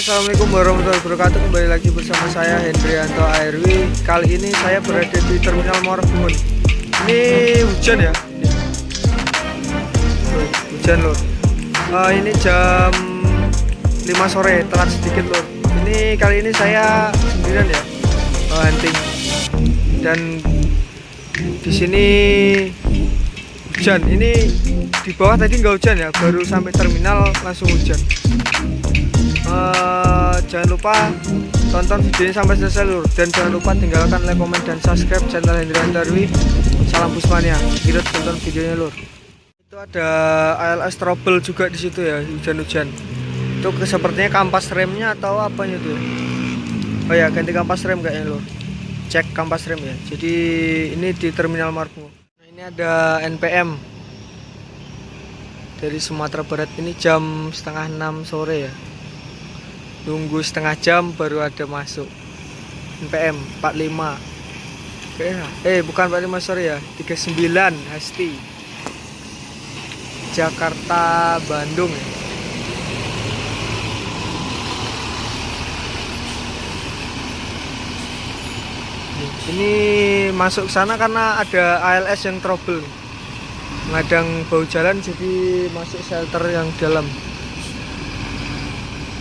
Assalamualaikum warahmatullahi wabarakatuh. Kembali lagi bersama saya Hendrianto Airwi. Kali ini saya berada di Terminal Muara Bungo. Ini hujan ya. Hujan loh. Ini jam 5 sore, telat sedikit loh. Ini kali ini saya sendirian ya, hunting. Dan di sini hujan. Ini di bawah tadi nggak hujan ya, baru sampai terminal langsung hujan. Jangan lupa tonton videonya sampai selesai lur, dan jangan lupa tinggalkan like, komen, dan subscribe channel Hendrianto Airwi. Salam Busmania, kita tonton videonya lur. Itu ada ALS trouble juga di situ ya, hujan-hujan. Itu sepertinya kampas remnya atau apanya itu ya. Oh ya, ganti kampas rem kayaknya lur. Cek kampas rem ya. Jadi ini di Terminal Muara Bungo. Nah, ini ada NPM dari Sumatera Barat. Ini jam setengah 6 sore ya. Nunggu setengah jam baru ada masuk. NPM 45. Bukan 45 sorry ya, 39 Hasti Jakarta Bandung ya. Ini masuk ke sana karena ada ALS yang trouble, menghadang bau jalan, jadi masuk shelter yang dalam.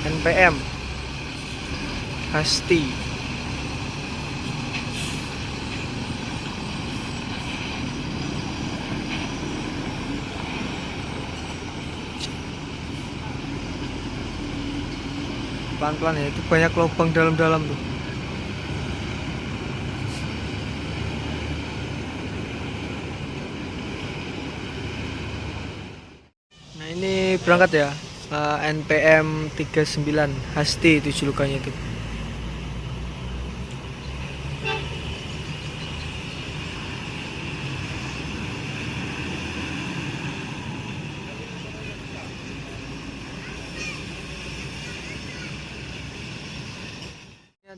NPM Hasti. Pelan-pelan ya, itu banyak lubang dalam-dalam tuh. Nah ini berangkat ya, NPM 39 Hasti itu julukannya itu.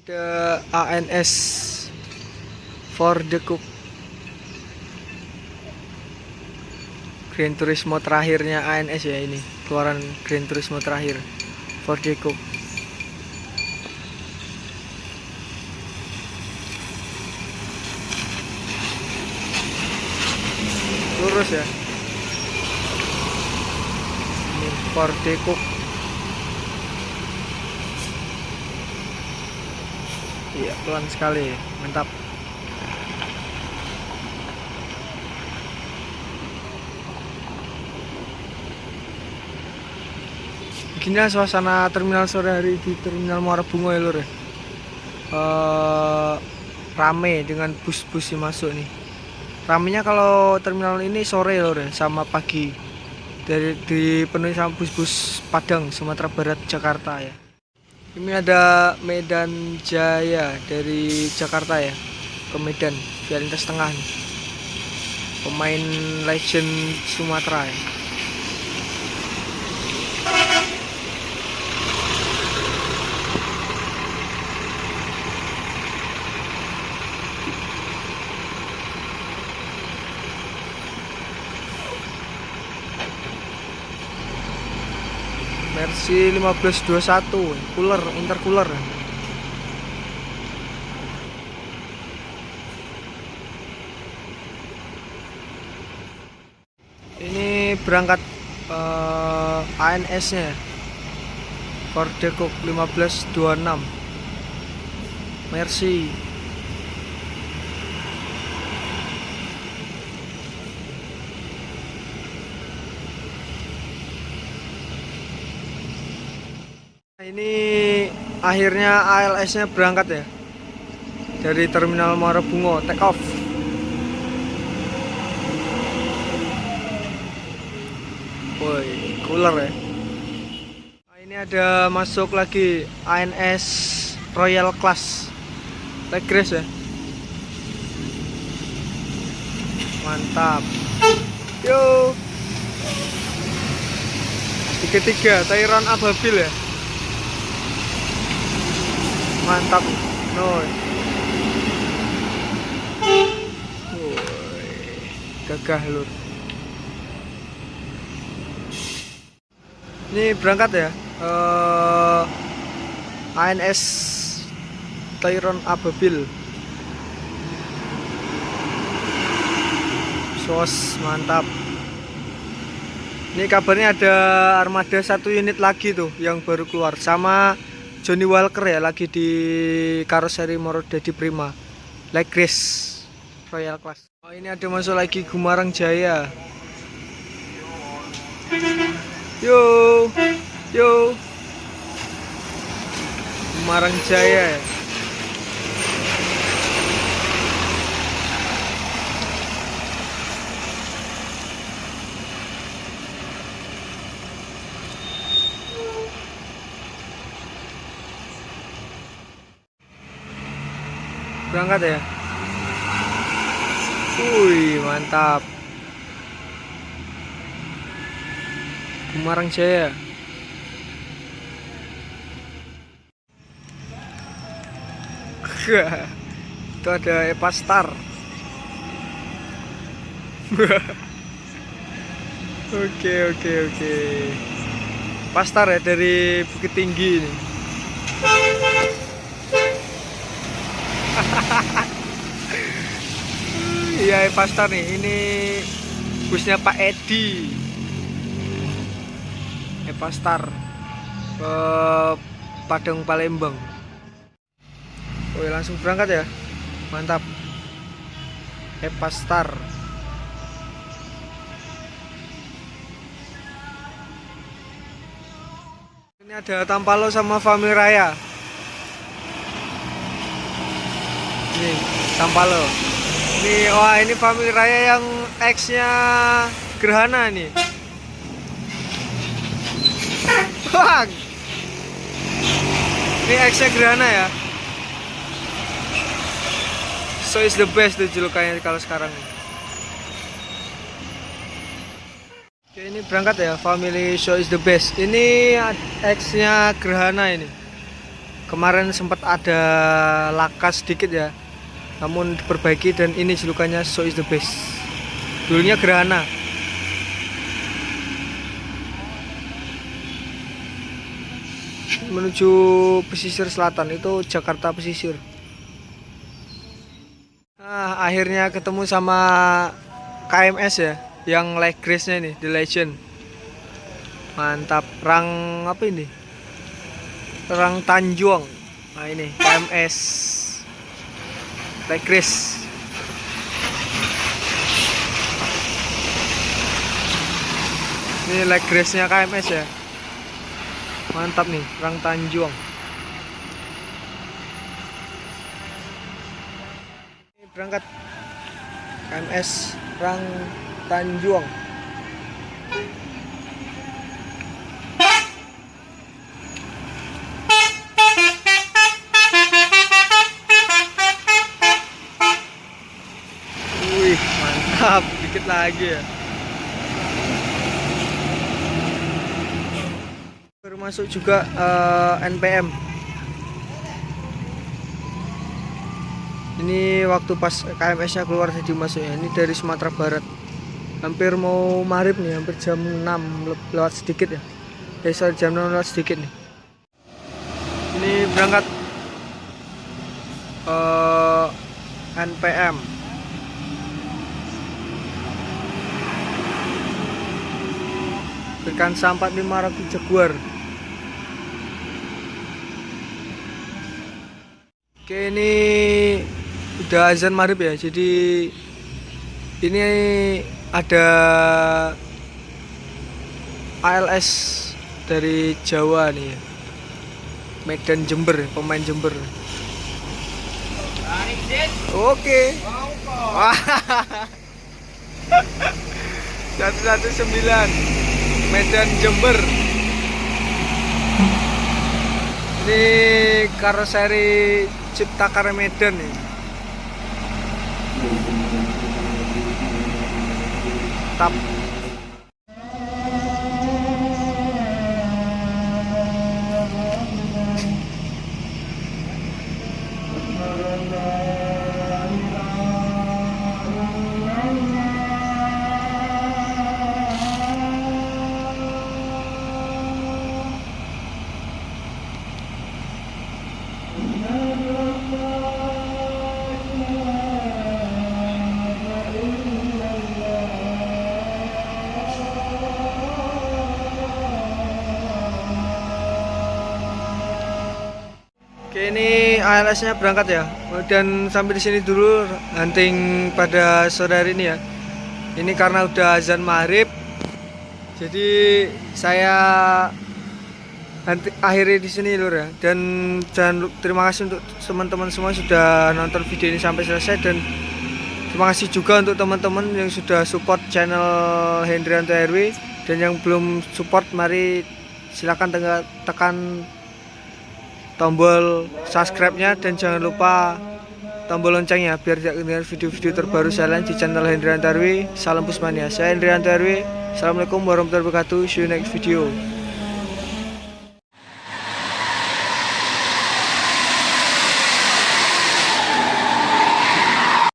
Ada ANS for the Cook, Grand Turismo terakhirnya ANS ya, ini keluaran Grand Turismo terakhir for the Cook. Lurus ya, ini for the Cook. Iya, pelan sekali, mantap. Beginilah suasana terminal sore hari di Terminal Muara Bungo ya lur ya. Rame dengan bus-bus yang masuk nih. Ramenya kalau terminal ini sore lur ya, sama pagi. Dipenuhi sama bus-bus Padang, Sumatera Barat, Jakarta ya. Ini ada Medan Jaya dari Jakarta ya ke Medan via lintas tengah nih. Pemain legend Sumatera ya. Versi 1521 cooler, intercooler. Ini berangkat ANS nya Ford Cook 1526 Mercy. Ini akhirnya ALS-nya berangkat ya dari Terminal Muara Bungo, take off. Woi, cooler ya. Nah, ini ada masuk lagi ANS Royal Class Legris ya. Mantap. Yo. Tiga Tyran Ababil ya. Mantap, noy. Gagah lur. Ini berangkat ya. ANS Tyron Ababil. Sos mantap. Ini kabarnya ada armada 1 unit lagi tuh yang baru keluar, sama Johnny Walker ya, lagi di karoseri Morodadi Prima Like Grace Royal Class. Oh, ini ada masuk lagi Gumarang Jaya. Yo Gumarang Jaya ya. Berangkat ya. Wih, mantap. Gumarang Jaya. Itu ada Epastar. Oke. Pastar ya, dari Bukit Tinggi ini. Iya, Epastar nih. Ini busnya Pak Edi. Epastar ke Padang Palembang. Oke, langsung berangkat ya. Mantap. Epastar. Ini ada Tampalo sama Family Raya. Ini Tampalo. Ini wah, ini Family Raya yang X-nya Gerhana nih. Wah. Ini X-nya Gerhana ya. So is the best tuh julukannya kalau sekarang. Oke, ini berangkat ya, Family Show is the best. Ini X-nya Gerhana ini. Kemarin sempat ada laka sedikit ya, namun diperbaiki dan ini julukannya So is the best. Dulunya Gerhana. Menuju pesisir selatan, itu Jakarta pesisir. Nah, akhirnya ketemu sama KMS ya, yang Like Grace-nya nih, The Legend. Mantap. Rang apa ini? Rang Tanjung. Nah, ini KMS Like Grace. Ini Like Grace-nya KMS ya. Mantap nih, Rang Tanjung. Berangkat KMS Rang Tanjung. Wih, mantap, dikit lagi ya. Baru masuk juga NPM. Ini waktu pas KMS-nya keluar tadi masuknya. Ini dari Sumatera Barat. Hampir mau maghrib nih, hampir jam 6 lewat sedikit ya. Sorry, jam 6 lewat sedikit nih. Ini berangkat NPM. Berikan sampah 500 Jaguar. Oke, ini udah azan maghrib ya, jadi ini ada ALS dari Jawa nih, Medan Jember, pemain Jember. Oke. 119 Medan Jember. Ini karoseri Ciptakar Medan nih. Tap. Ini ALS-nya berangkat ya. Dan sampai di sini dulu hunting pada sore hari ini ya. Ini karena udah azan maghrib. Jadi saya akhiri di sini lur ya. Dan terima kasih untuk teman-teman semua sudah nonton video ini sampai selesai, dan terima kasih juga untuk teman-teman yang sudah support channel Hendrianto RW, dan yang belum support mari silakan tekan tombol subscribe-nya, dan jangan lupa tombol loncengnya biar tidak ketinggalan video-video terbaru saya lain di channel Hendrianto RW. Salam Pusmania. Saya Hendrianto RW. Assalamualaikum warahmatullahi wabarakatuh. See you next video.